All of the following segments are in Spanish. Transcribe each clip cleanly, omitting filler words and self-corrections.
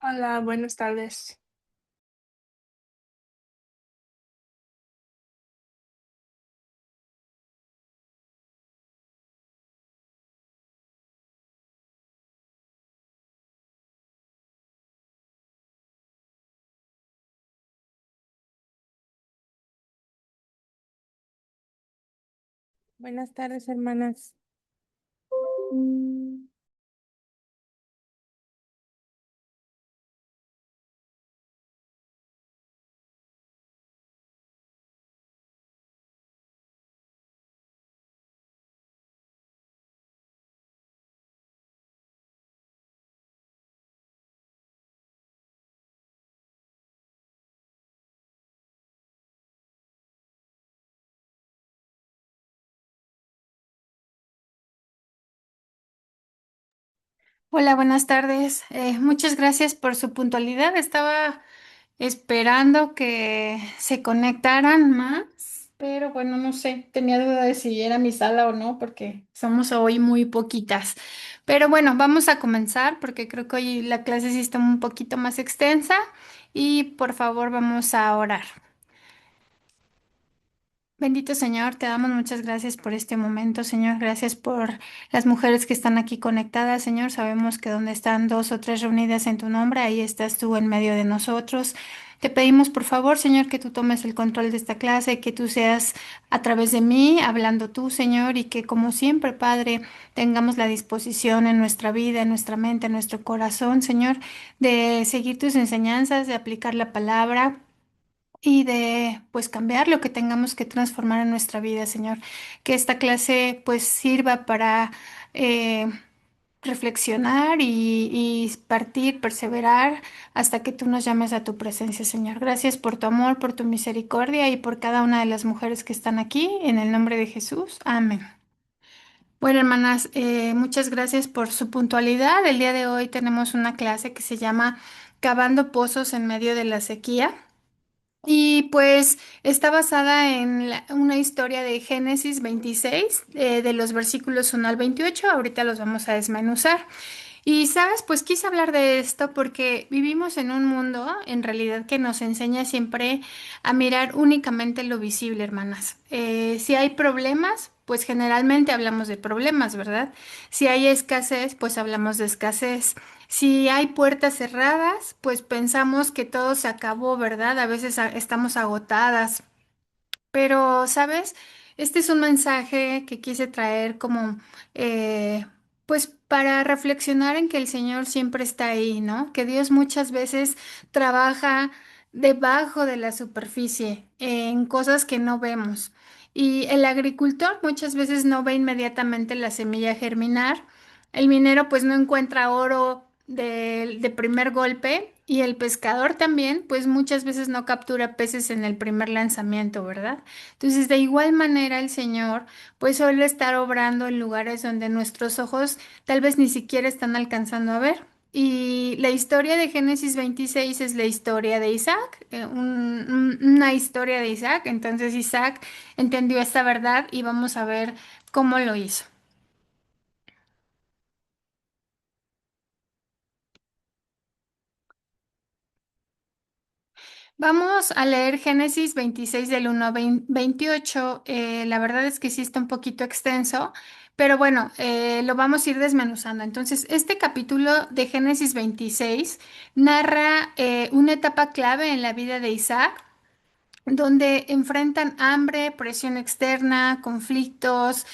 Hola, buenas tardes. Buenas tardes, hermanas. Hola, buenas tardes. Muchas gracias por su puntualidad. Estaba esperando que se conectaran más, pero bueno, no sé, tenía duda de si era mi sala o no, porque somos hoy muy poquitas. Pero bueno, vamos a comenzar porque creo que hoy la clase sí está un poquito más extensa y por favor vamos a orar. Bendito Señor, te damos muchas gracias por este momento, Señor. Gracias por las mujeres que están aquí conectadas, Señor. Sabemos que donde están dos o tres reunidas en tu nombre, ahí estás tú en medio de nosotros. Te pedimos, por favor, Señor, que tú tomes el control de esta clase, que tú seas a través de mí, hablando tú, Señor, y que como siempre, Padre, tengamos la disposición en nuestra vida, en nuestra mente, en nuestro corazón, Señor, de seguir tus enseñanzas, de aplicar la palabra y de pues cambiar lo que tengamos que transformar en nuestra vida, Señor. Que esta clase pues sirva para eh, reflexionar y partir, perseverar hasta que tú nos llames a tu presencia, Señor. Gracias por tu amor, por tu misericordia y por cada una de las mujeres que están aquí. En el nombre de Jesús. Amén. Bueno, hermanas, muchas gracias por su puntualidad. El día de hoy tenemos una clase que se llama Cavando pozos en medio de la sequía. Y pues está basada en una historia de Génesis 26, de los versículos 1 al 28. Ahorita los vamos a desmenuzar. Y sabes, pues quise hablar de esto porque vivimos en un mundo, en realidad, que nos enseña siempre a mirar únicamente lo visible, hermanas. Si hay problemas, pues generalmente hablamos de problemas, ¿verdad? Si hay escasez, pues hablamos de escasez. Si hay puertas cerradas, pues pensamos que todo se acabó, ¿verdad? A veces estamos agotadas. Pero, ¿sabes? Este es un mensaje que quise traer como, pues, para reflexionar en que el Señor siempre está ahí, ¿no? Que Dios muchas veces trabaja debajo de la superficie, en cosas que no vemos. Y el agricultor muchas veces no ve inmediatamente la semilla germinar. El minero, pues, no encuentra oro de primer golpe. Y el pescador también, pues muchas veces no captura peces en el primer lanzamiento, ¿verdad? Entonces, de igual manera, el Señor, pues suele estar obrando en lugares donde nuestros ojos tal vez ni siquiera están alcanzando a ver. Y la historia de Génesis 26 es la historia de Isaac, una historia de Isaac. Entonces, Isaac entendió esta verdad y vamos a ver cómo lo hizo. Vamos a leer Génesis 26 del 1 a 28. La verdad es que sí está un poquito extenso, pero bueno, lo vamos a ir desmenuzando. Entonces, este capítulo de Génesis 26 narra una etapa clave en la vida de Isaac donde enfrentan hambre, presión externa, conflictos,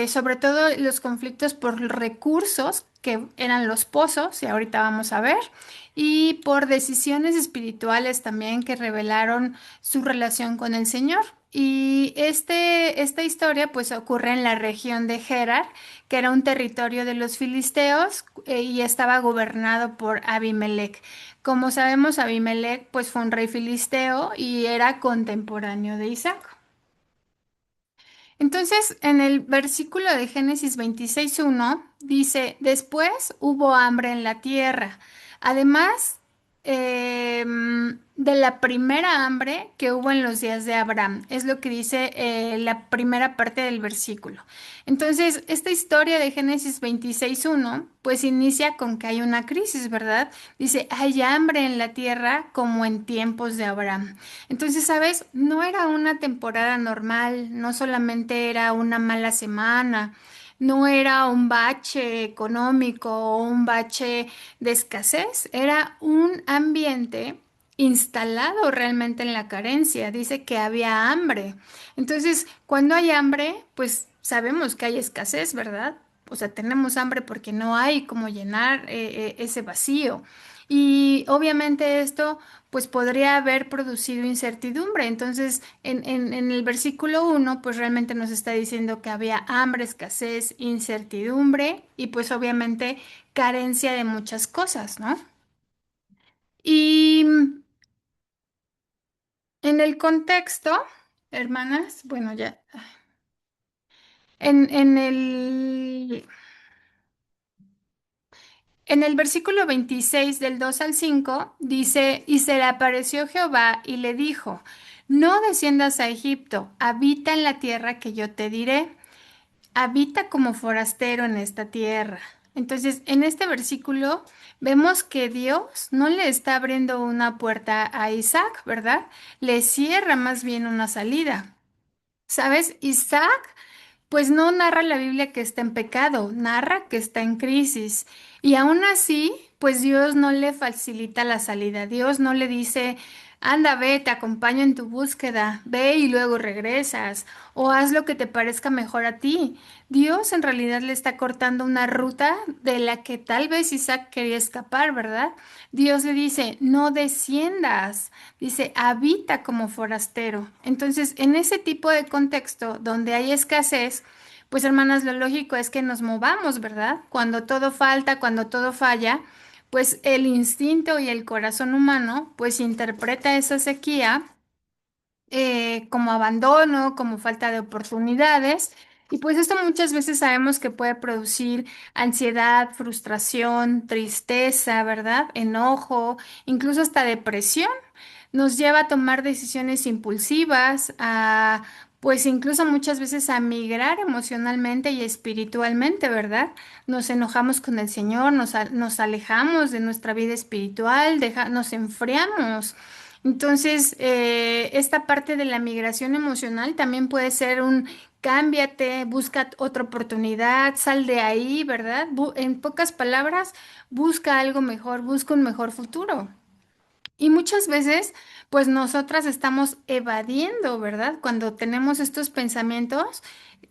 sobre todo los conflictos por recursos, que eran los pozos, y ahorita vamos a ver, y por decisiones espirituales también que revelaron su relación con el Señor. Y esta historia pues ocurre en la región de Gerar, que era un territorio de los filisteos, y estaba gobernado por Abimelech. Como sabemos, Abimelech pues fue un rey filisteo y era contemporáneo de Isaac. Entonces, en el versículo de Génesis 26:1 dice, después hubo hambre en la tierra. Además, de la primera hambre que hubo en los días de Abraham. Es lo que dice la primera parte del versículo. Entonces, esta historia de Génesis 26:1, pues inicia con que hay una crisis, ¿verdad? Dice, hay hambre en la tierra como en tiempos de Abraham. Entonces, ¿sabes? No era una temporada normal, no solamente era una mala semana. No era un bache económico o un bache de escasez, era un ambiente instalado realmente en la carencia. Dice que había hambre. Entonces, cuando hay hambre, pues sabemos que hay escasez, ¿verdad? O sea, tenemos hambre porque no hay cómo llenar ese vacío. Y obviamente esto pues podría haber producido incertidumbre. Entonces, en el versículo 1, pues realmente nos está diciendo que había hambre, escasez, incertidumbre y pues obviamente carencia de muchas cosas, ¿no? Y en el contexto, hermanas, bueno, ya, en el versículo 26 del 2 al 5 dice, y se le apareció Jehová y le dijo, no desciendas a Egipto, habita en la tierra que yo te diré. Habita como forastero en esta tierra. Entonces, en este versículo vemos que Dios no le está abriendo una puerta a Isaac, ¿verdad? Le cierra más bien una salida. ¿Sabes? Isaac pues no narra la Biblia que está en pecado, narra que está en crisis. Y aún así, pues Dios no le facilita la salida. Dios no le dice, anda, ve, te acompaño en tu búsqueda, ve y luego regresas, o haz lo que te parezca mejor a ti. Dios en realidad le está cortando una ruta de la que tal vez Isaac quería escapar, ¿verdad? Dios le dice, no desciendas. Dice, habita como forastero. Entonces, en ese tipo de contexto donde hay escasez, pues hermanas, lo lógico es que nos movamos, ¿verdad? Cuando todo falta, cuando todo falla, pues el instinto y el corazón humano, pues interpreta esa sequía como abandono, como falta de oportunidades. Y pues esto muchas veces sabemos que puede producir ansiedad, frustración, tristeza, ¿verdad? Enojo, incluso hasta depresión. Nos lleva a tomar decisiones impulsivas, a pues incluso muchas veces a migrar emocionalmente y espiritualmente, ¿verdad? Nos enojamos con el Señor, nos alejamos de nuestra vida espiritual, nos enfriamos. Entonces, esta parte de la migración emocional también puede ser un cámbiate, busca otra oportunidad, sal de ahí, ¿verdad? En pocas palabras, busca algo mejor, busca un mejor futuro. Y muchas veces, pues nosotras estamos evadiendo, ¿verdad? Cuando tenemos estos pensamientos,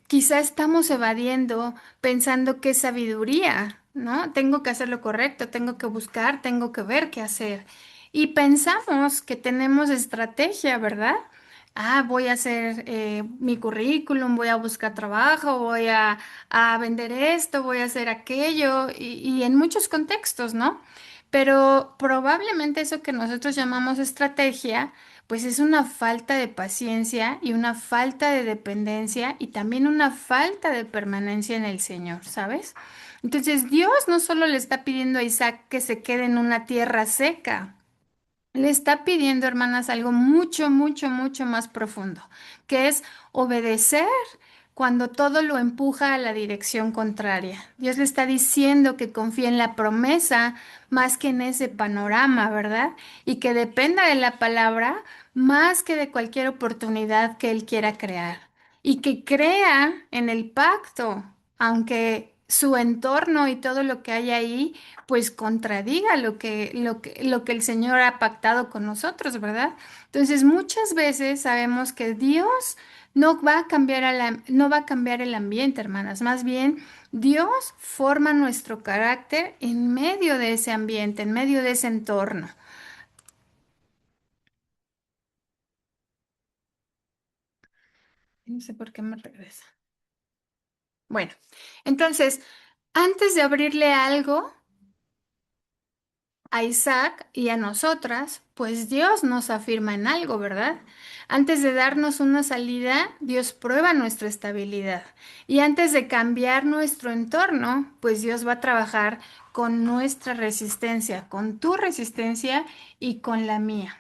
quizá estamos evadiendo pensando que es sabiduría, ¿no? Tengo que hacer lo correcto, tengo que buscar, tengo que ver qué hacer. Y pensamos que tenemos estrategia, ¿verdad? Ah, voy a hacer mi currículum, voy a buscar trabajo, a vender esto, voy a hacer aquello, y en muchos contextos, ¿no? Pero probablemente eso que nosotros llamamos estrategia, pues es una falta de paciencia y una falta de dependencia y también una falta de permanencia en el Señor, ¿sabes? Entonces Dios no solo le está pidiendo a Isaac que se quede en una tierra seca, le está pidiendo, hermanas, algo mucho, mucho, mucho más profundo, que es obedecer cuando todo lo empuja a la dirección contraria. Dios le está diciendo que confíe en la promesa más que en ese panorama, ¿verdad? Y que dependa de la palabra más que de cualquier oportunidad que Él quiera crear. Y que crea en el pacto, aunque su entorno y todo lo que hay ahí pues contradiga lo que el Señor ha pactado con nosotros, ¿verdad? Entonces, muchas veces sabemos que Dios no va a cambiar el ambiente, hermanas. Más bien, Dios forma nuestro carácter en medio de ese ambiente, en medio de ese entorno. No sé por qué me regresa. Bueno, entonces, antes de abrirle algo, a Isaac y a nosotras, pues Dios nos afirma en algo, ¿verdad? Antes de darnos una salida, Dios prueba nuestra estabilidad. Y antes de cambiar nuestro entorno, pues Dios va a trabajar con nuestra resistencia, con tu resistencia y con la mía.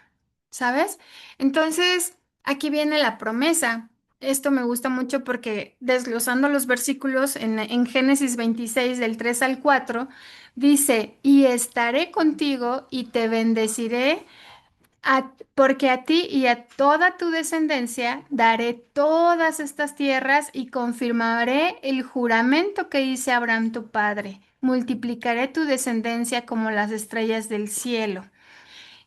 ¿Sabes? Entonces, aquí viene la promesa. Esto me gusta mucho porque desglosando los versículos en Génesis 26 del 3 al 4 dice, y estaré contigo y te bendeciré, porque a ti y a toda tu descendencia daré todas estas tierras y confirmaré el juramento que hice a Abraham tu padre. Multiplicaré tu descendencia como las estrellas del cielo.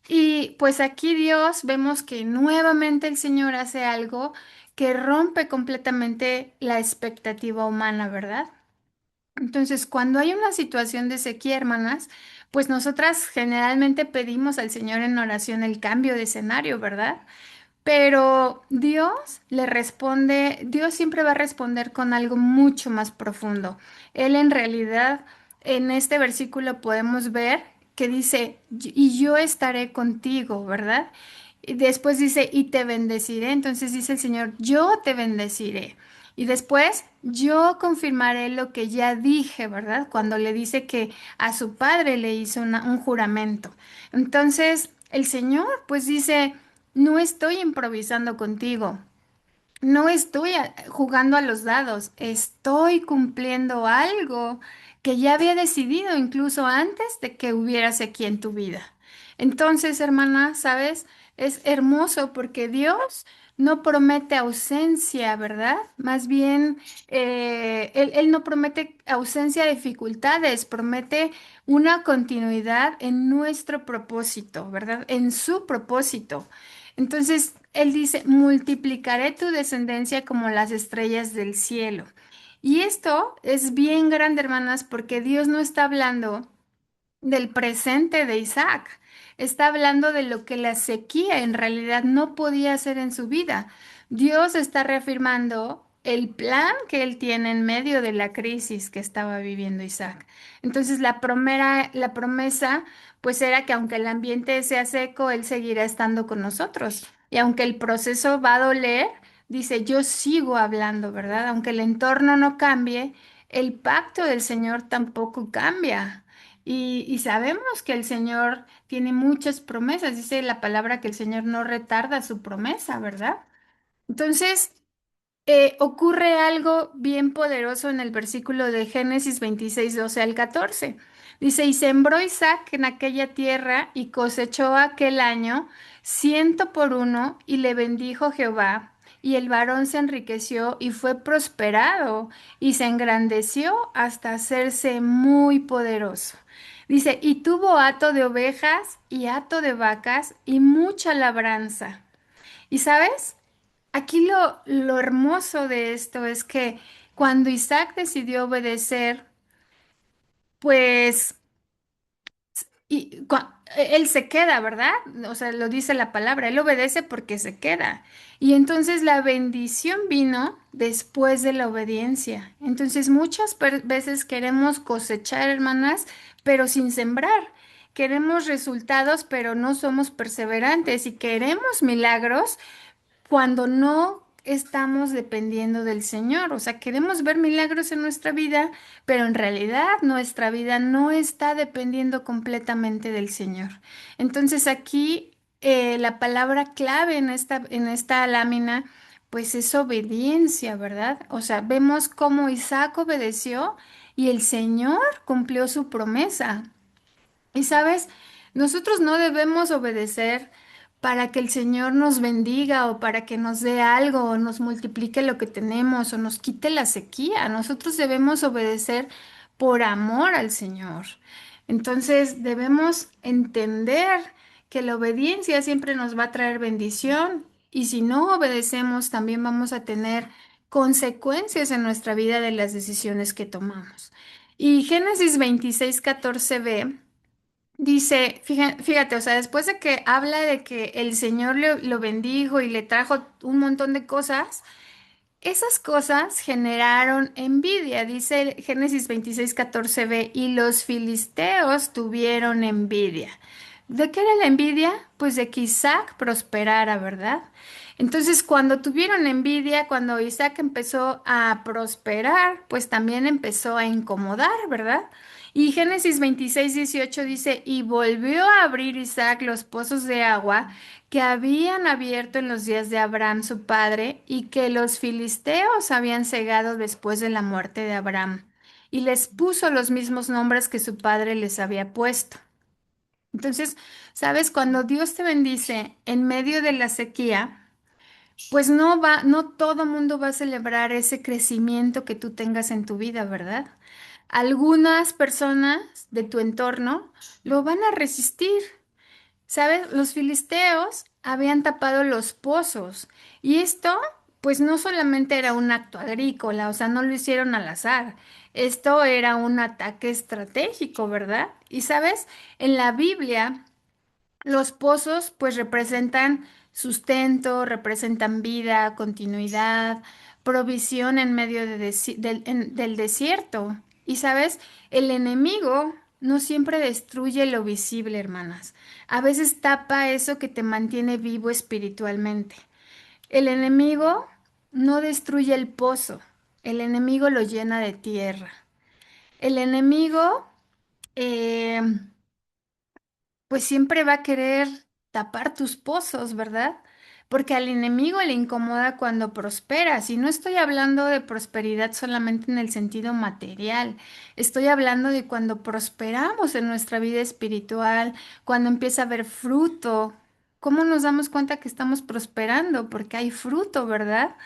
Y pues aquí Dios vemos que nuevamente el Señor hace algo que rompe completamente la expectativa humana, ¿verdad? Entonces, cuando hay una situación de sequía, hermanas, pues nosotras generalmente pedimos al Señor en oración el cambio de escenario, ¿verdad? Pero Dios le responde, Dios siempre va a responder con algo mucho más profundo. Él en realidad, en este versículo podemos ver que dice, y yo estaré contigo, ¿verdad? Y después dice, y te bendeciré. Entonces dice el Señor, yo te bendeciré. Y después, yo confirmaré lo que ya dije, ¿verdad? Cuando le dice que a su padre le hizo un juramento. Entonces, el Señor pues dice, no estoy improvisando contigo, no estoy jugando a los dados, estoy cumpliendo algo que ya había decidido incluso antes de que hubieras aquí en tu vida. Entonces, hermana, ¿sabes? Es hermoso porque Dios no promete ausencia, ¿verdad? Más bien, él no promete ausencia de dificultades, promete una continuidad en nuestro propósito, ¿verdad? En su propósito. Entonces, él dice, multiplicaré tu descendencia como las estrellas del cielo. Y esto es bien grande, hermanas, porque Dios no está hablando del presente de Isaac. Está hablando de lo que la sequía en realidad no podía hacer en su vida. Dios está reafirmando el plan que él tiene en medio de la crisis que estaba viviendo Isaac. Entonces la promesa pues era que aunque el ambiente sea seco, él seguirá estando con nosotros. Y aunque el proceso va a doler, dice, yo sigo hablando, ¿verdad? Aunque el entorno no cambie, el pacto del Señor tampoco cambia. Y sabemos que el Señor tiene muchas promesas. Dice la palabra que el Señor no retarda su promesa, ¿verdad? Entonces, ocurre algo bien poderoso en el versículo de Génesis 26 12 al 14. Dice, y sembró Isaac en aquella tierra y cosechó aquel año 100 por 1 y le bendijo Jehová. Y el varón se enriqueció y fue prosperado y se engrandeció hasta hacerse muy poderoso. Dice, y tuvo hato de ovejas y hato de vacas y mucha labranza. ¿Y sabes? Aquí lo hermoso de esto es que cuando Isaac decidió obedecer, pues él se queda, ¿verdad? O sea, lo dice la palabra, él obedece porque se queda. Y entonces la bendición vino después de la obediencia. Entonces muchas veces queremos cosechar, hermanas, pero sin sembrar. Queremos resultados, pero no somos perseverantes y queremos milagros cuando no estamos dependiendo del Señor. O sea, queremos ver milagros en nuestra vida, pero en realidad nuestra vida no está dependiendo completamente del Señor. Entonces aquí la palabra clave en esta lámina, pues es obediencia, ¿verdad? O sea, vemos cómo Isaac obedeció y el Señor cumplió su promesa. Y sabes, nosotros no debemos obedecer para que el Señor nos bendiga o para que nos dé algo o nos multiplique lo que tenemos o nos quite la sequía. Nosotros debemos obedecer por amor al Señor. Entonces debemos entender que la obediencia siempre nos va a traer bendición y si no obedecemos también vamos a tener consecuencias en nuestra vida de las decisiones que tomamos. Y Génesis 26:14b. Dice, fíjate, o sea, después de que habla de que el Señor lo bendijo y le trajo un montón de cosas, Esas cosas generaron envidia, dice Génesis 26:14b, y los filisteos tuvieron envidia. ¿De qué era la envidia? Pues de que Isaac prosperara, ¿verdad? Entonces, cuando tuvieron envidia, cuando Isaac empezó a prosperar, pues también empezó a incomodar, ¿verdad? Y Génesis 26:18 dice, y volvió a abrir Isaac los pozos de agua que habían abierto en los días de Abraham su padre y que los filisteos habían cegado después de la muerte de Abraham, y les puso los mismos nombres que su padre les había puesto. Entonces, sabes, cuando Dios te bendice en medio de la sequía, pues no todo mundo va a celebrar ese crecimiento que tú tengas en tu vida, ¿verdad? Algunas personas de tu entorno lo van a resistir. ¿Sabes? Los filisteos habían tapado los pozos y esto, pues no solamente era un acto agrícola, o sea, no lo hicieron al azar. Esto era un ataque estratégico, ¿verdad? Y sabes, en la Biblia, los pozos pues representan sustento, representan vida, continuidad, provisión en medio del desierto. Y sabes, el enemigo no siempre destruye lo visible, hermanas. A veces tapa eso que te mantiene vivo espiritualmente. El enemigo no destruye el pozo, el enemigo lo llena de tierra. El enemigo eh, pues siempre va a querer tapar tus pozos, ¿verdad? Porque al enemigo le incomoda cuando prosperas. Y no estoy hablando de prosperidad solamente en el sentido material. Estoy hablando de cuando prosperamos en nuestra vida espiritual, cuando empieza a haber fruto. ¿Cómo nos damos cuenta que estamos prosperando? Porque hay fruto, ¿verdad?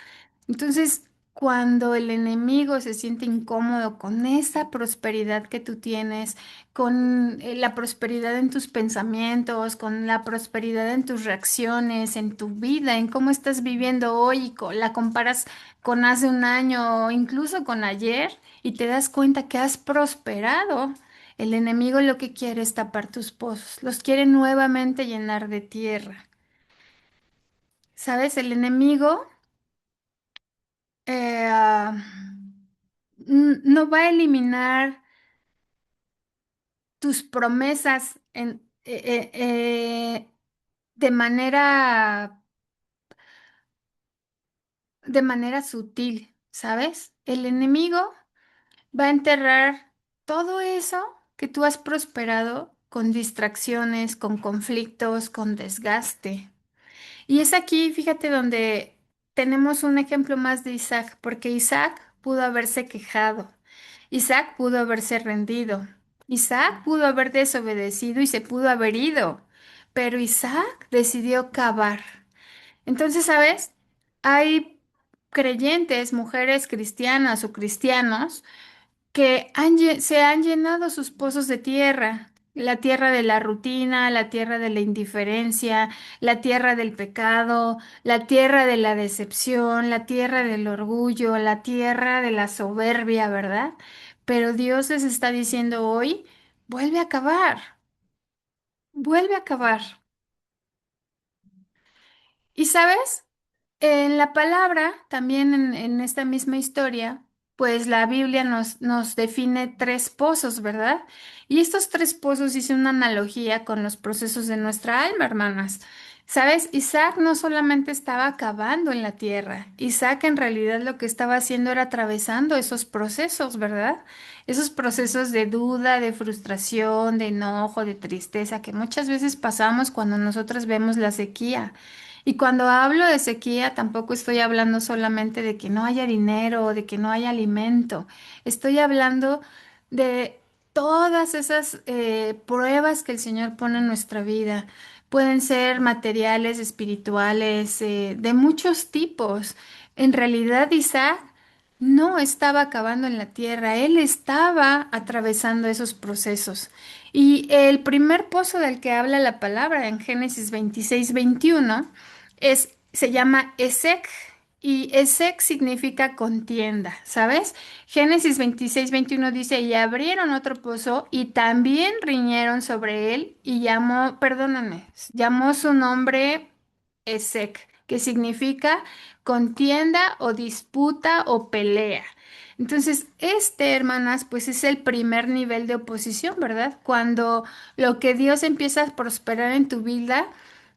Entonces, cuando el enemigo se siente incómodo con esa prosperidad que tú tienes, con la prosperidad en tus pensamientos, con la prosperidad en tus reacciones, en tu vida, en cómo estás viviendo hoy, y la comparas con hace un año o incluso con ayer y te das cuenta que has prosperado, el enemigo lo que quiere es tapar tus pozos, los quiere nuevamente llenar de tierra. ¿Sabes? El enemigo eh, no va a eliminar tus promesas de de manera sutil, ¿sabes? El enemigo va a enterrar todo eso que tú has prosperado con distracciones, con conflictos, con desgaste. Y es aquí, fíjate, donde tenemos un ejemplo más de Isaac, porque Isaac pudo haberse quejado, Isaac pudo haberse rendido, Isaac pudo haber desobedecido y se pudo haber ido, pero Isaac decidió cavar. Entonces, ¿sabes? Hay creyentes, mujeres cristianas o cristianos, que se han llenado sus pozos de tierra, la tierra de la rutina, la tierra de la indiferencia, la tierra del pecado, la tierra de la decepción, la tierra del orgullo, la tierra de la soberbia, ¿verdad? Pero Dios les está diciendo hoy, vuelve a cavar, vuelve a cavar. Y sabes, en la palabra, también en esta misma historia, pues la Biblia nos define tres pozos, ¿verdad? Y estos tres pozos hice una analogía con los procesos de nuestra alma, hermanas. ¿Sabes? Isaac no solamente estaba cavando en la tierra, Isaac en realidad lo que estaba haciendo era atravesando esos procesos, ¿verdad? Esos procesos de duda, de frustración, de enojo, de tristeza que muchas veces pasamos cuando nosotros vemos la sequía. Y cuando hablo de sequía, tampoco estoy hablando solamente de que no haya dinero o de que no haya alimento. Estoy hablando de todas esas pruebas que el Señor pone en nuestra vida. Pueden ser materiales, espirituales, de muchos tipos. En realidad, Isaac no estaba acabando en la tierra, él estaba atravesando esos procesos. Y el primer pozo del que habla la palabra en Génesis 26:21 se llama Esec, y Esec significa contienda, ¿sabes? Génesis 26:21 dice, y abrieron otro pozo y también riñeron sobre él y llamó, perdóname, llamó su nombre Esec, que significa contienda o disputa o pelea. Entonces, hermanas, pues es el primer nivel de oposición, ¿verdad? Cuando lo que Dios empieza a prosperar en tu vida,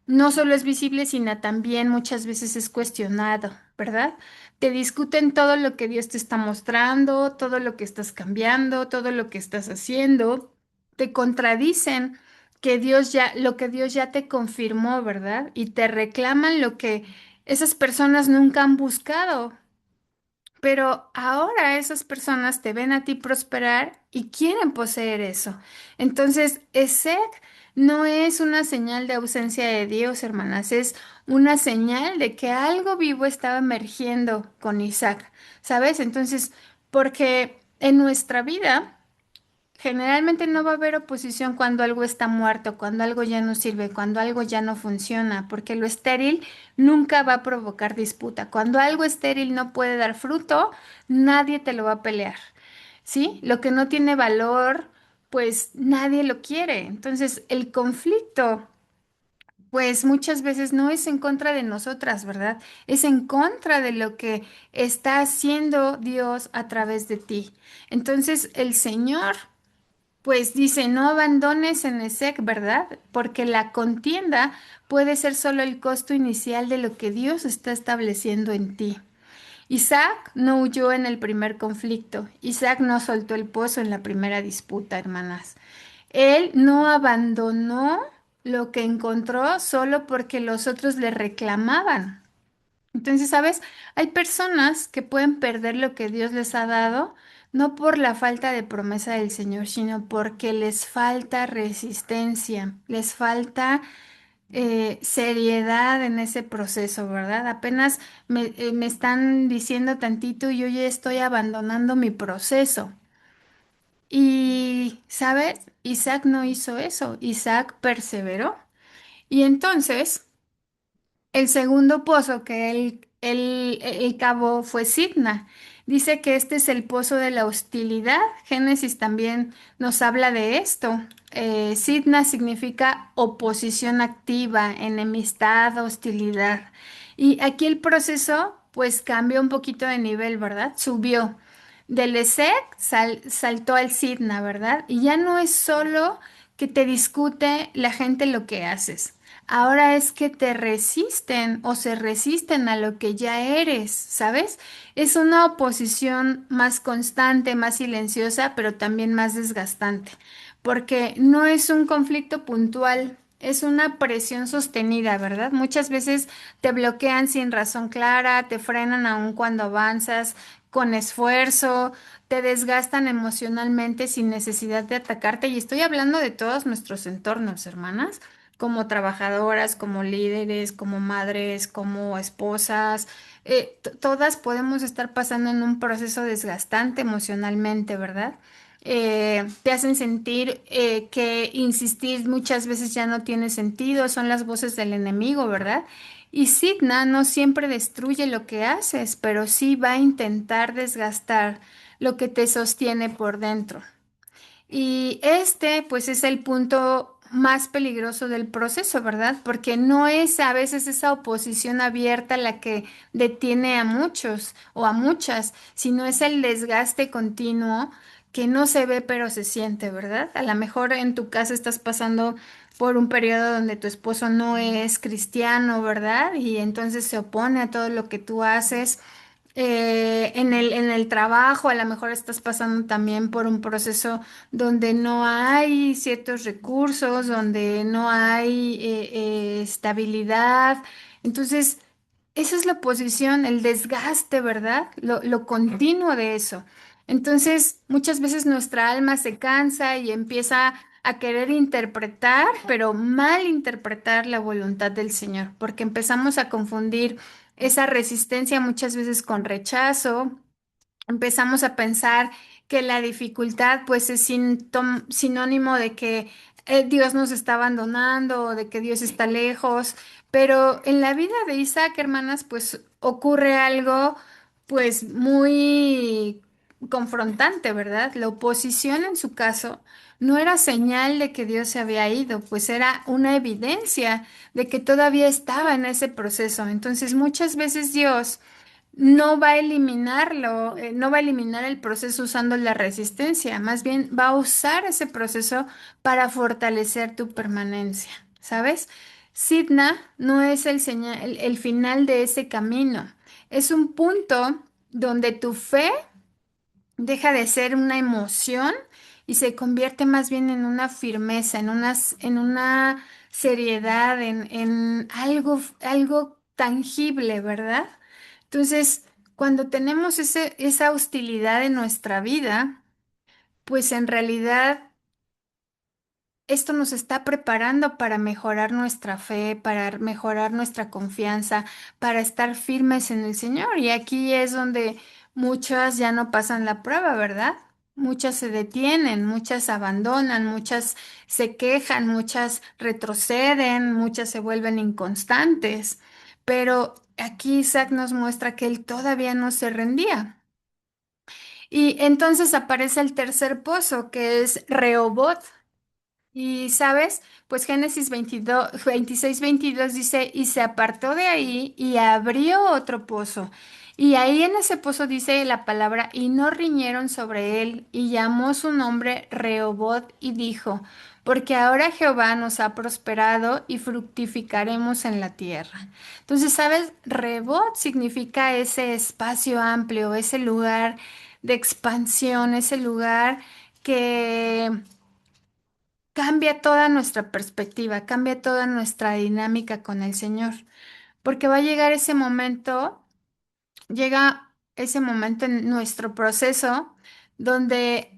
no solo es visible, sino también muchas veces es cuestionado, ¿verdad? Te discuten todo lo que Dios te está mostrando, todo lo que estás cambiando, todo lo que estás haciendo. Te contradicen lo que Dios ya te confirmó, ¿verdad? Y te reclaman lo que esas personas nunca han buscado. Pero ahora esas personas te ven a ti prosperar y quieren poseer eso. Entonces, Esec no es una señal de ausencia de Dios, hermanas, es una señal de que algo vivo estaba emergiendo con Isaac, ¿sabes? Entonces, porque en nuestra vida generalmente no va a haber oposición cuando algo está muerto, cuando algo ya no sirve, cuando algo ya no funciona, porque lo estéril nunca va a provocar disputa. Cuando algo estéril no puede dar fruto, nadie te lo va a pelear, ¿sí? Lo que no tiene valor, pues nadie lo quiere. Entonces, el conflicto, pues muchas veces no es en contra de nosotras, ¿verdad? Es en contra de lo que está haciendo Dios a través de ti. Entonces, el Señor pues dice, no abandones en ESEC, ¿verdad? Porque la contienda puede ser solo el costo inicial de lo que Dios está estableciendo en ti. Isaac no huyó en el primer conflicto. Isaac no soltó el pozo en la primera disputa, hermanas. Él no abandonó lo que encontró solo porque los otros le reclamaban. Entonces, ¿sabes? Hay personas que pueden perder lo que Dios les ha dado, no por la falta de promesa del Señor, sino porque les falta resistencia, les falta seriedad en ese proceso, ¿verdad? Apenas me están diciendo tantito y yo ya estoy abandonando mi proceso. Y, ¿sabes? Isaac no hizo eso, Isaac perseveró. Y entonces... El segundo pozo que él cavó fue Sidna. Dice que este es el pozo de la hostilidad. Génesis también nos habla de esto. Sidna significa oposición activa, enemistad, hostilidad. Y aquí el proceso pues cambió un poquito de nivel, ¿verdad? Subió. Del Esec saltó al Sidna, ¿verdad? Y ya no es solo que te discute la gente lo que haces. Ahora es que te resisten o se resisten a lo que ya eres, ¿sabes? Es una oposición más constante, más silenciosa, pero también más desgastante, porque no es un conflicto puntual, es una presión sostenida, ¿verdad? Muchas veces te bloquean sin razón clara, te frenan aun cuando avanzas con esfuerzo, te desgastan emocionalmente sin necesidad de atacarte. Y estoy hablando de todos nuestros entornos, hermanas, como trabajadoras, como líderes, como madres, como esposas. Todas podemos estar pasando en un proceso desgastante emocionalmente, ¿verdad? Te hacen sentir que insistir muchas veces ya no tiene sentido, son las voces del enemigo, ¿verdad? Y Sidna no siempre destruye lo que haces, pero sí va a intentar desgastar lo que te sostiene por dentro. Y pues, es el punto más peligroso del proceso, ¿verdad? Porque no es a veces esa oposición abierta la que detiene a muchos o a muchas, sino es el desgaste continuo que no se ve pero se siente, ¿verdad? A lo mejor en tu casa estás pasando por un periodo donde tu esposo no es cristiano, ¿verdad? Y entonces se opone a todo lo que tú haces en el trabajo, a lo mejor estás pasando también por un proceso donde no hay ciertos recursos, donde no hay estabilidad. Entonces, esa es la posición, el desgaste, ¿verdad? Lo continuo de eso. Entonces, muchas veces nuestra alma se cansa y empieza a querer interpretar, pero mal interpretar la voluntad del Señor, porque empezamos a confundir esa resistencia muchas veces con rechazo. Empezamos a pensar que la dificultad pues es sinónimo de que Dios nos está abandonando o de que Dios está lejos, pero en la vida de Isaac, hermanas, pues ocurre algo pues muy confrontante, ¿verdad? La oposición en su caso no era señal de que Dios se había ido, pues era una evidencia de que todavía estaba en ese proceso. Entonces, muchas veces Dios no va a eliminarlo, no va a eliminar el proceso usando la resistencia, más bien va a usar ese proceso para fortalecer tu permanencia, ¿sabes? Sidna no es el final de ese camino, es un punto donde tu fe deja de ser una emoción y se convierte más bien en una firmeza, en una seriedad, en algo tangible, ¿verdad? Entonces, cuando tenemos esa hostilidad en nuestra vida, pues en realidad esto nos está preparando para mejorar nuestra fe, para mejorar nuestra confianza, para estar firmes en el Señor. Y aquí es donde muchas ya no pasan la prueba, ¿verdad? Muchas se detienen, muchas abandonan, muchas se quejan, muchas retroceden, muchas se vuelven inconstantes. Pero aquí Isaac nos muestra que él todavía no se rendía. Y entonces aparece el tercer pozo, que es Rehoboth. Y sabes, pues Génesis 22, 26, 22 dice, y se apartó de ahí y abrió otro pozo. Y ahí en ese pozo dice la palabra, y no riñeron sobre él, y llamó su nombre Rehoboth y dijo, porque ahora Jehová nos ha prosperado y fructificaremos en la tierra. Entonces, ¿sabes? Rehoboth significa ese espacio amplio, ese lugar de expansión, ese lugar que cambia toda nuestra perspectiva, cambia toda nuestra dinámica con el Señor, porque va a llegar ese momento, llega ese momento en nuestro proceso donde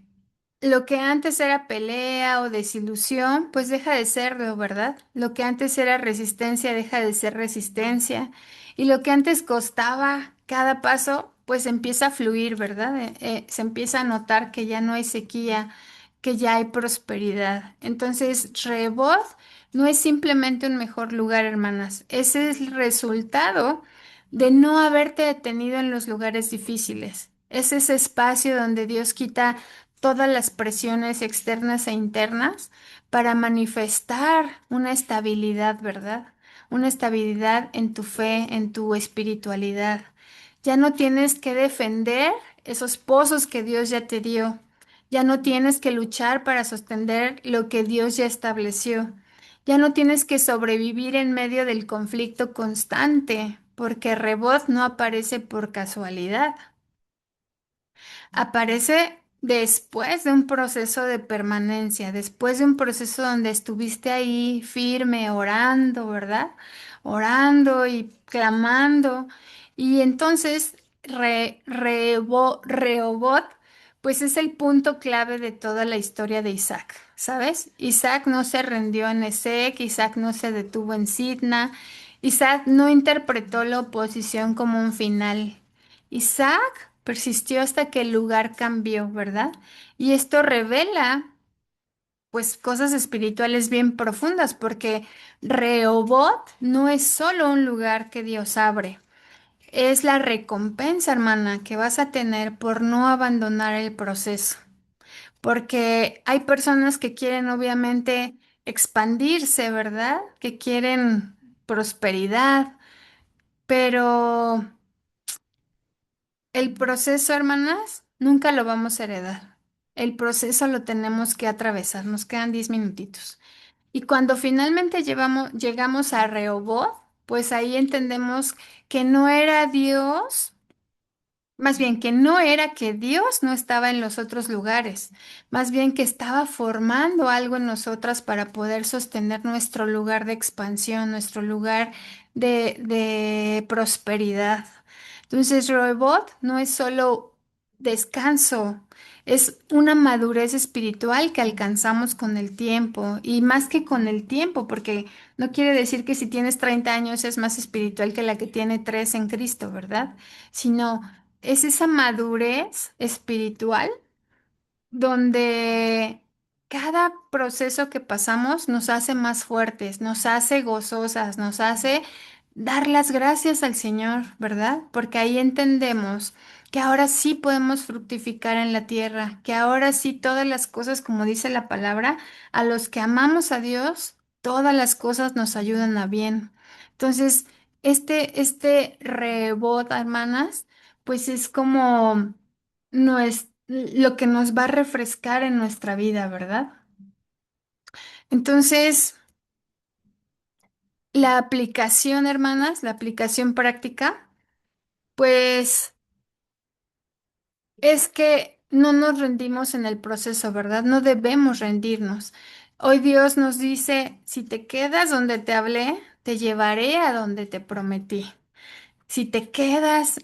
lo que antes era pelea o desilusión, pues deja de serlo, ¿verdad? Lo que antes era resistencia deja de ser resistencia y lo que antes costaba cada paso, pues empieza a fluir, ¿verdad? Se empieza a notar que ya no hay sequía, que ya hay prosperidad. Entonces, Rehoboth no es simplemente un mejor lugar, hermanas. Ese es el resultado de no haberte detenido en los lugares difíciles. Es ese espacio donde Dios quita todas las presiones externas e internas para manifestar una estabilidad, ¿verdad? Una estabilidad en tu fe, en tu espiritualidad. Ya no tienes que defender esos pozos que Dios ya te dio. Ya no tienes que luchar para sostener lo que Dios ya estableció. Ya no tienes que sobrevivir en medio del conflicto constante, porque Rebot no aparece por casualidad. Aparece después de un proceso de permanencia, después de un proceso donde estuviste ahí firme, orando, ¿verdad? Orando y clamando. Y entonces Rehobot, pues es el punto clave de toda la historia de Isaac, ¿sabes? Isaac no se rindió en Esek, Isaac no se detuvo en Sidna, Isaac no interpretó la oposición como un final. Isaac persistió hasta que el lugar cambió, ¿verdad? Y esto revela, pues, cosas espirituales bien profundas, porque Rehoboth no es solo un lugar que Dios abre, es la recompensa, hermana, que vas a tener por no abandonar el proceso. Porque hay personas que quieren, obviamente, expandirse, ¿verdad? Que quieren prosperidad, pero el proceso, hermanas, nunca lo vamos a heredar. El proceso lo tenemos que atravesar. Nos quedan 10 minutitos. Y cuando finalmente llegamos a Rehoboth, pues ahí entendemos que no era Dios. Más bien que no era que Dios no estaba en los otros lugares, más bien que estaba formando algo en nosotras para poder sostener nuestro lugar de expansión, nuestro lugar de prosperidad. Entonces, Robot no es solo descanso, es una madurez espiritual que alcanzamos con el tiempo y más que con el tiempo, porque no quiere decir que si tienes 30 años es más espiritual que la que tiene 3 en Cristo, ¿verdad? Sino es esa madurez espiritual donde cada proceso que pasamos nos hace más fuertes, nos hace gozosas, nos hace dar las gracias al Señor, ¿verdad? Porque ahí entendemos que ahora sí podemos fructificar en la tierra, que ahora sí todas las cosas, como dice la palabra, a los que amamos a Dios, todas las cosas nos ayudan a bien. Entonces, este rebot, hermanas, pues es como lo que nos va a refrescar en nuestra vida, ¿verdad? Entonces, la aplicación, hermanas, la aplicación práctica, pues es que no nos rendimos en el proceso, ¿verdad? No debemos rendirnos. Hoy Dios nos dice, si te quedas donde te hablé, te llevaré a donde te prometí. Si te quedas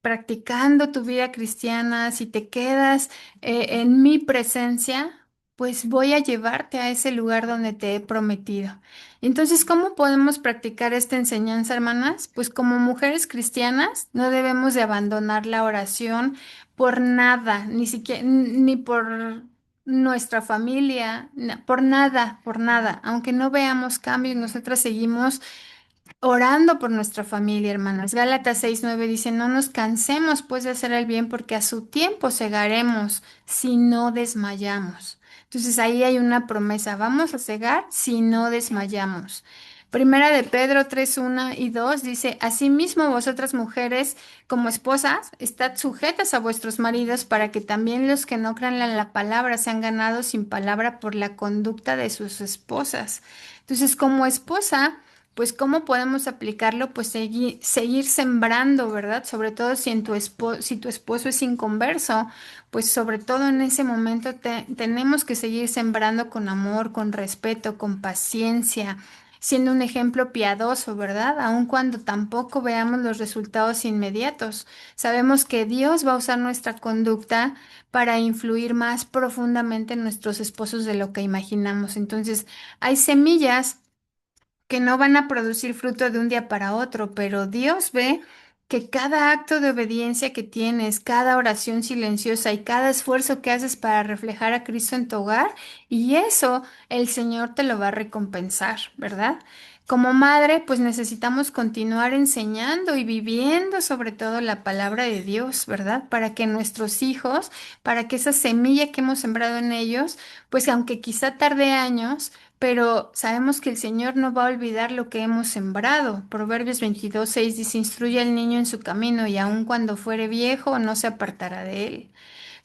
practicando tu vida cristiana, si te quedas en mi presencia, pues voy a llevarte a ese lugar donde te he prometido. Entonces, ¿cómo podemos practicar esta enseñanza, hermanas? Pues como mujeres cristianas no debemos de abandonar la oración por nada, ni siquiera, ni por nuestra familia, por nada. Aunque no veamos cambios, nosotras seguimos orando por nuestra familia, hermanas. Gálatas 6:9 dice, no nos cansemos pues de hacer el bien porque a su tiempo segaremos si no desmayamos. Entonces ahí hay una promesa, vamos a cegar si no desmayamos. Primera de Pedro 3:1 y 2 dice, asimismo vosotras mujeres como esposas, estad sujetas a vuestros maridos para que también los que no crean en la palabra sean ganados sin palabra por la conducta de sus esposas. Entonces como esposa, pues ¿cómo podemos aplicarlo? Pues seguir sembrando, ¿verdad? Sobre todo si tu esposo es inconverso, pues sobre todo en ese momento tenemos que seguir sembrando con amor, con respeto, con paciencia, siendo un ejemplo piadoso, ¿verdad? Aun cuando tampoco veamos los resultados inmediatos. Sabemos que Dios va a usar nuestra conducta para influir más profundamente en nuestros esposos de lo que imaginamos. Entonces, hay semillas que no van a producir fruto de un día para otro, pero Dios ve que cada acto de obediencia que tienes, cada oración silenciosa y cada esfuerzo que haces para reflejar a Cristo en tu hogar, y eso el Señor te lo va a recompensar, ¿verdad? Como madre, pues necesitamos continuar enseñando y viviendo sobre todo la palabra de Dios, ¿verdad? Para que nuestros hijos, para que esa semilla que hemos sembrado en ellos, pues aunque quizá tarde años, pero sabemos que el Señor no va a olvidar lo que hemos sembrado. Proverbios 22:6 dice, instruye al niño en su camino y aun cuando fuere viejo no se apartará de él.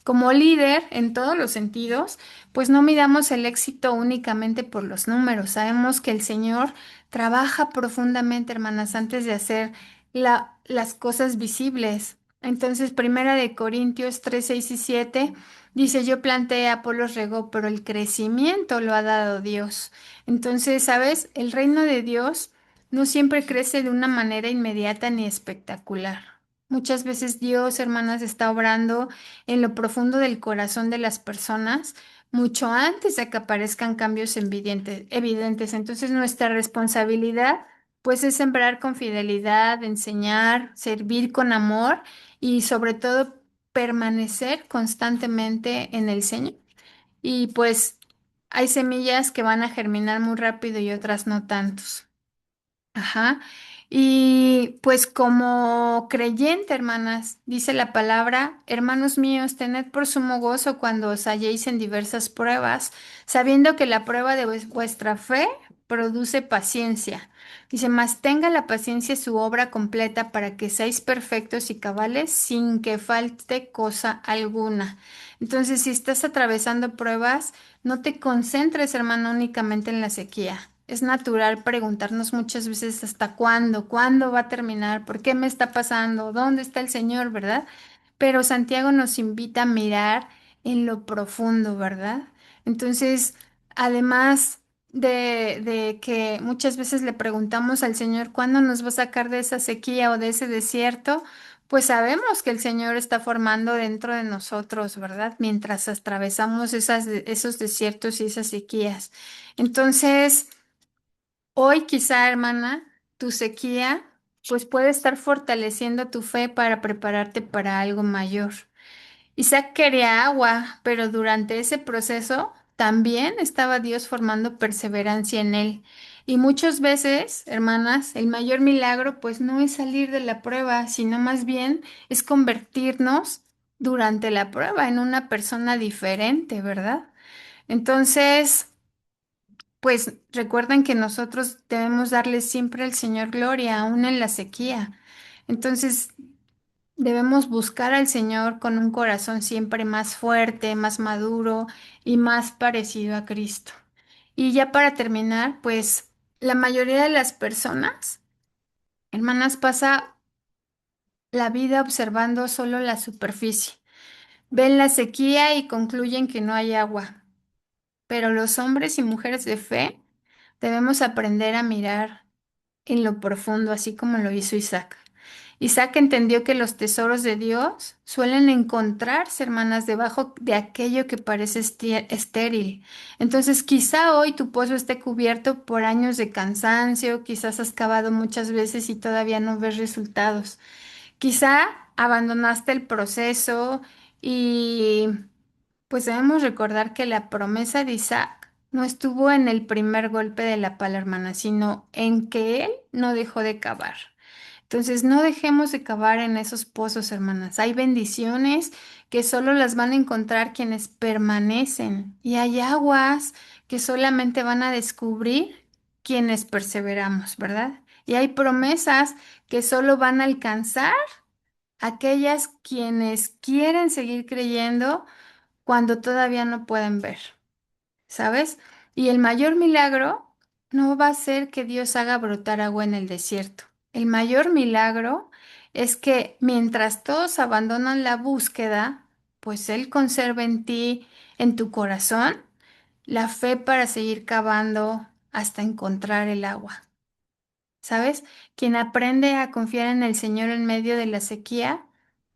Como líder, en todos los sentidos, pues no midamos el éxito únicamente por los números. Sabemos que el Señor trabaja profundamente, hermanas, antes de hacer las cosas visibles. Entonces, Primera de Corintios 3:6 y 7 dice, yo planté, Apolos regó, pero el crecimiento lo ha dado Dios. Entonces, ¿sabes? El reino de Dios no siempre crece de una manera inmediata ni espectacular. Muchas veces Dios, hermanas, está obrando en lo profundo del corazón de las personas mucho antes de que aparezcan cambios evidentes. Entonces, nuestra responsabilidad, pues, es sembrar con fidelidad, enseñar, servir con amor y, sobre todo, permanecer constantemente en el Señor. Y, pues, hay semillas que van a germinar muy rápido y otras no tantos. Ajá. Y pues como creyente, hermanas, dice la palabra, hermanos míos, tened por sumo gozo cuando os halléis en diversas pruebas, sabiendo que la prueba de vuestra fe produce paciencia. Dice, mas tenga la paciencia su obra completa para que seáis perfectos y cabales sin que falte cosa alguna. Entonces, si estás atravesando pruebas, no te concentres, hermano, únicamente en la sequía. Es natural preguntarnos muchas veces hasta cuándo va a terminar, por qué me está pasando, dónde está el Señor, ¿verdad? Pero Santiago nos invita a mirar en lo profundo, ¿verdad? Entonces, además de que muchas veces le preguntamos al Señor cuándo nos va a sacar de esa sequía o de ese desierto, pues sabemos que el Señor está formando dentro de nosotros, ¿verdad? Mientras atravesamos esos desiertos y esas sequías. Entonces, hoy quizá, hermana, tu sequía, pues puede estar fortaleciendo tu fe para prepararte para algo mayor. Isaac quería agua, pero durante ese proceso también estaba Dios formando perseverancia en él. Y muchas veces, hermanas, el mayor milagro pues no es salir de la prueba, sino más bien es convertirnos durante la prueba en una persona diferente, ¿verdad? Entonces, pues recuerden que nosotros debemos darle siempre al Señor gloria, aún en la sequía. Entonces, debemos buscar al Señor con un corazón siempre más fuerte, más maduro y más parecido a Cristo. Y ya para terminar, pues la mayoría de las personas, hermanas, pasa la vida observando solo la superficie. Ven la sequía y concluyen que no hay agua. Pero los hombres y mujeres de fe debemos aprender a mirar en lo profundo, así como lo hizo Isaac. Isaac entendió que los tesoros de Dios suelen encontrarse, hermanas, debajo de aquello que parece estéril. Entonces, quizá hoy tu pozo esté cubierto por años de cansancio, quizás has cavado muchas veces y todavía no ves resultados. Quizá abandonaste el proceso y pues debemos recordar que la promesa de Isaac no estuvo en el primer golpe de la pala, hermana, sino en que él no dejó de cavar. Entonces, no dejemos de cavar en esos pozos, hermanas. Hay bendiciones que solo las van a encontrar quienes permanecen y hay aguas que solamente van a descubrir quienes perseveramos, ¿verdad? Y hay promesas que solo van a alcanzar aquellas quienes quieren seguir creyendo cuando todavía no pueden ver. ¿Sabes? Y el mayor milagro no va a ser que Dios haga brotar agua en el desierto. El mayor milagro es que mientras todos abandonan la búsqueda, pues Él conserva en ti, en tu corazón, la fe para seguir cavando hasta encontrar el agua. ¿Sabes? Quien aprende a confiar en el Señor en medio de la sequía,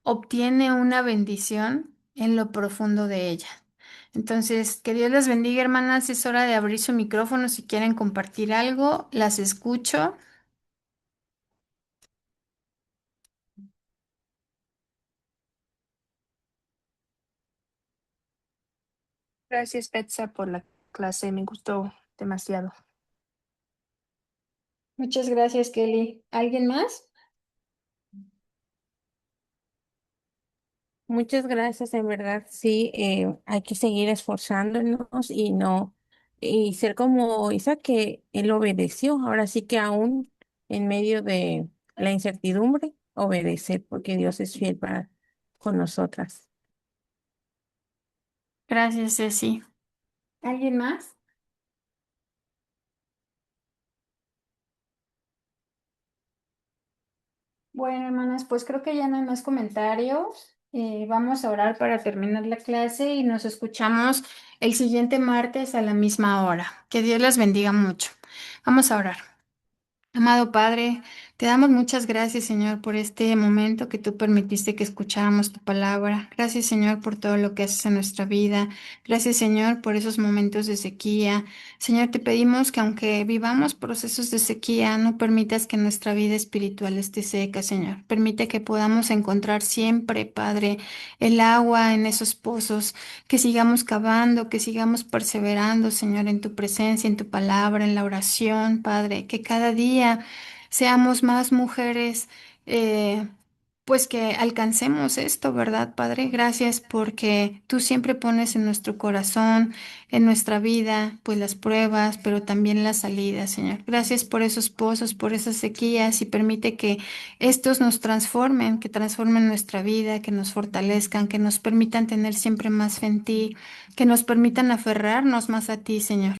obtiene una bendición en lo profundo de ella. Entonces, que Dios las bendiga, hermanas. Es hora de abrir su micrófono si quieren compartir algo. Las escucho. Gracias, Betsa, por la clase. Me gustó demasiado. Muchas gracias, Kelly. ¿Alguien más? Muchas gracias, en verdad, sí, hay que seguir esforzándonos y no, y ser como Isaac que él obedeció, ahora sí que aún en medio de la incertidumbre, obedecer, porque Dios es fiel para con nosotras. Gracias, Ceci. ¿Alguien más? Bueno, hermanas, pues creo que ya no hay más comentarios. Vamos a orar para terminar la clase y nos escuchamos el siguiente martes a la misma hora. Que Dios las bendiga mucho. Vamos a orar. Amado Padre, te damos muchas gracias, Señor, por este momento que tú permitiste que escucháramos tu palabra. Gracias, Señor, por todo lo que haces en nuestra vida. Gracias, Señor, por esos momentos de sequía. Señor, te pedimos que aunque vivamos procesos de sequía, no permitas que nuestra vida espiritual esté seca, Señor. Permite que podamos encontrar siempre, Padre, el agua en esos pozos, que sigamos cavando, que sigamos perseverando, Señor, en tu presencia, en tu palabra, en la oración, Padre, que cada día seamos más mujeres, eh, pues que alcancemos esto, ¿verdad, Padre? Gracias porque tú siempre pones en nuestro corazón, en nuestra vida, pues las pruebas, pero también las salidas, Señor. Gracias por esos pozos, por esas sequías y permite que estos nos transformen, que transformen nuestra vida, que nos fortalezcan, que nos permitan tener siempre más fe en ti, que nos permitan aferrarnos más a ti, Señor.